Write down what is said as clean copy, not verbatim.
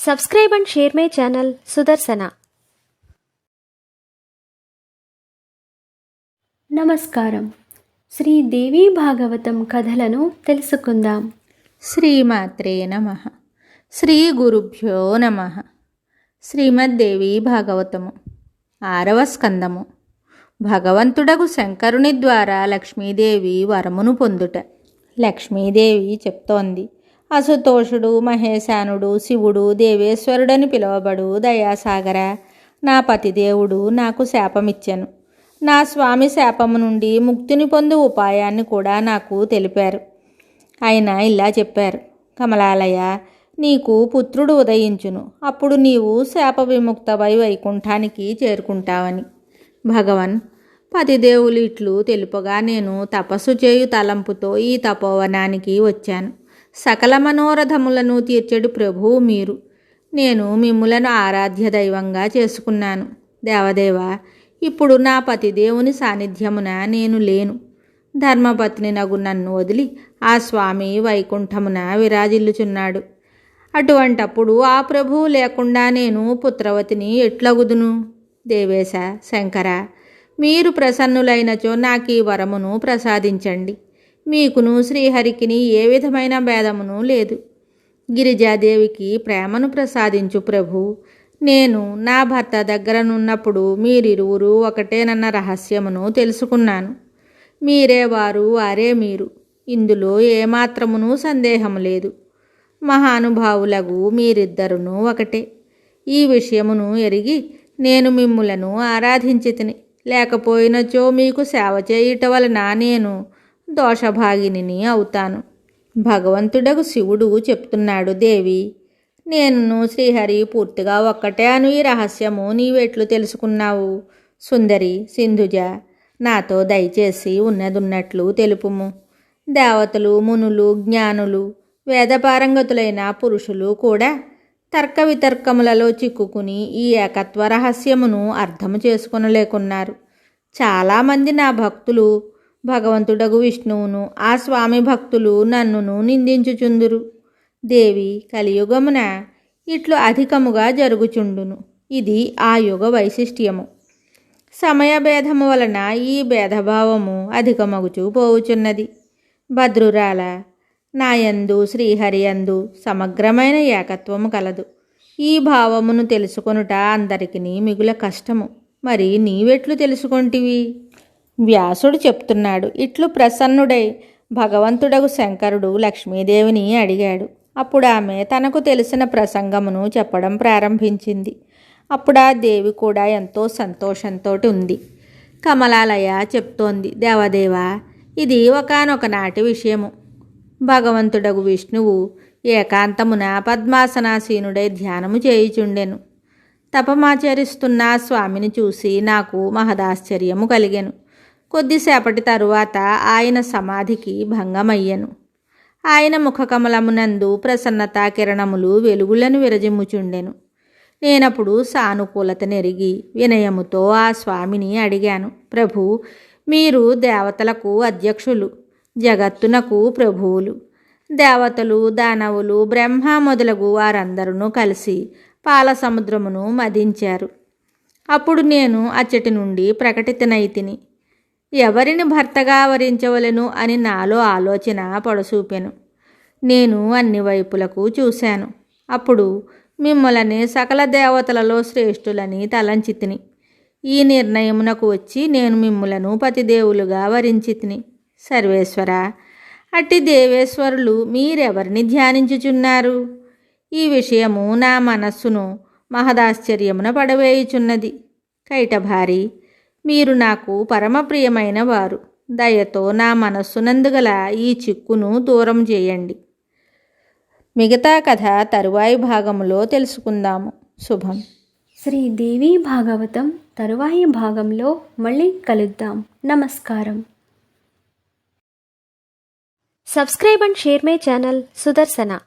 Subscribe and share my channel Sudarsana. నమస్కారం. శ్రీదేవి భాగవతం కథలను తెలుసుకుందాం. శ్రీమాత్రే నమః. శ్రీ గురుభ్యో నమః. శ్రీమద్దేవి భాగవతము 6వ స్కందము. భగవంతుడగు శంకరుని ద్వారా లక్ష్మీదేవి వరమును పొందుట. లక్ష్మీదేవి చెప్తోంది, అసుతోషుడు, మహేశానుడు, శివుడు, దేవేశ్వరుడని పిలువబడు దయాసాగర, నా పతిదేవుడు నాకు శాపమిచ్చాను. నా స్వామి శాపము నుండి ముక్తిని పొందు ఉపాయాన్ని కూడా నాకు తెలిపారు. ఆయన ఇలా చెప్పారు, కమలాలయ, నీకు పుత్రుడు ఉదయించును, అప్పుడు నీవు శాప విముక్తవై వైకుంఠానికి చేరుకుంటావని. భగవన్ పతిదేవులు ఇట్లు తెలుపగా నేను తపస్సు చేయు తలంపుతో ఈ తపోవనానికి వచ్చాను. సకల మనోరథములను తీర్చెడు ప్రభువు మీరు. నేను మిమ్ములను ఆరాధ్య దైవంగా చేసుకున్నాను. దేవదేవ, ఇప్పుడు నా పతిదేవుని సాన్నిధ్యమున నేను లేను. ధర్మపత్ని నగు నన్ను వదిలి ఆ స్వామి వైకుంఠమున విరాజిల్లుచున్నాడు. అటువంటప్పుడు ఆ ప్రభువు లేకుండా నేను పుత్రవతిని ఎట్లగుదును? దేవేశ, శంకర, మీరు ప్రసన్నులైనచో నాకు ఈ వరమును ప్రసాదించండి. మీకును శ్రీహరికిని ఏ విధమైన భేదమును లేదు. గిరిజాదేవికి ప్రేమను ప్రసాదించు ప్రభు. నేను నా భర్త దగ్గరనున్నప్పుడు మీరిరువురు ఒకటేనన్న రహస్యమును తెలుసుకున్నాను. మీరే వారు, వారే మీరు. ఇందులో ఏమాత్రమును సందేహము లేదు. మహానుభావులగు మీరిద్దరును ఒకటే. ఈ విషయమును ఎరిగి నేను మిమ్ములను ఆరాధించితిని. లేకపోయినచో మీకు సేవ చేయుట వలన నేను దోషభాగిని అవుతాను. భగవంతుడగు శివుడు చెప్తున్నాడు, దేవి, నేను శ్రీహరి పూర్తిగా ఒక్కటే అను ఈ రహస్యము నీవెట్లు తెలుసుకున్నావు? సుందరి, సింధుజ, నాతో దయచేసి ఉన్నదున్నట్లు తెలుపుము. దేవతలు, మునులు, జ్ఞానులు, వేదపారంగతులైన పురుషులు కూడా తర్క వితర్కములలో చిక్కుకుని ఈ ఏకత్వ రహస్యమును అర్థము చేసుకొనలేకున్నారు. చాలామంది నా భక్తులు భగవంతుడగు విష్ణువును, ఆ స్వామి భక్తులు నన్నును నిందించుచుందురు. దేవి, కలియుగమున ఇట్లు అధికముగా జరుగుచుండును. ఇది ఆ యుగ వైశిష్ట్యము. సమయభేదము వలన ఈ భేదభావము అధికమగుచూ పోవుచున్నది. భద్రురాల, నాయందు శ్రీహరియందు సమగ్రమైన ఏకత్వము కలదు. ఈ భావమును తెలుసుకొనుట అందరికీ మిగుల కష్టము. మరి నీవెట్లు తెలుసుకొంటివి? వ్యాసుడు చెప్తున్నాడు. ఇట్లు ప్రసన్నుడై భగవంతుడగు శంకరుడు లక్ష్మీదేవిని అడిగాడు. అప్పుడు ఆమె తనకు తెలిసిన ప్రసంగమును చెప్పడం ప్రారంభించింది. అప్పుడు ఆ దేవి కూడా ఎంతో సంతోషంతో ఉంది. కమలాలయ చెప్తోంది, దేవదేవ, ఇది ఒకానొక నాటి విషయము. భగవంతుడగు విష్ణువు ఏకాంతమున పద్మాసనాసీనుడై ధ్యానము చేయుచుండెను. తపమాచరిస్తున్న స్వామిని చూసి నాకు మహదాశ్చర్యము కలిగెను. కొద్దిసేపటి తరువాత ఆయన సమాధికి భంగమయ్యెను. ఆయన ముఖకమలమునందు ప్రసన్నతా కిరణములు వెలుగులను విరజిమ్ముచుండెను. నేనప్పుడు సానుకూలత నెరిగి వినయముతో ఆ స్వామిని అడిగాను, ప్రభు, మీరు దేవతలకు అధ్యక్షులు, జగత్తునకు ప్రభువులు. దేవతలు, దానవులు, బ్రహ్మ మొదలగు వారందరూ కలిసి పాల సముద్రమును మదించారు. అప్పుడు నేను అచ్చటి నుండి ప్రకటితనైతిని. ఎవరిని భర్తగా వరించవలెను అని నాలో ఆలోచన పొడసూపెను. నేను అన్ని వైపులకు చూశాను. అప్పుడు మిమ్మల్ని సకల దేవతలలో శ్రేష్ఠులని తలంచితిని. ఈ నిర్ణయమునకు వచ్చి నేను మిమ్ములను పతిదేవులుగా వరించితిని. సర్వేశ్వర, అట్టి దేవేశ్వరులు మీరెవరిని ధ్యానించుచున్నారు? ఈ విషయము నా మనస్సును మహదాశ్చర్యమున పడవేయుచున్నది. కైటభారి, మీరు నాకు పరమప్రియమైన వారు. దయతో నా మనస్సునందుగల ఈ చిక్కును దూరం చేయండి. మిగతా కథ తరువాయి భాగంలో తెలుసుకుందాము. శుభం. శ్రీదేవి భాగవతం తరువాయి భాగంలో మళ్ళీ కలుద్దాం. నమస్కారం. Subscribe and share my channel Sudarsana.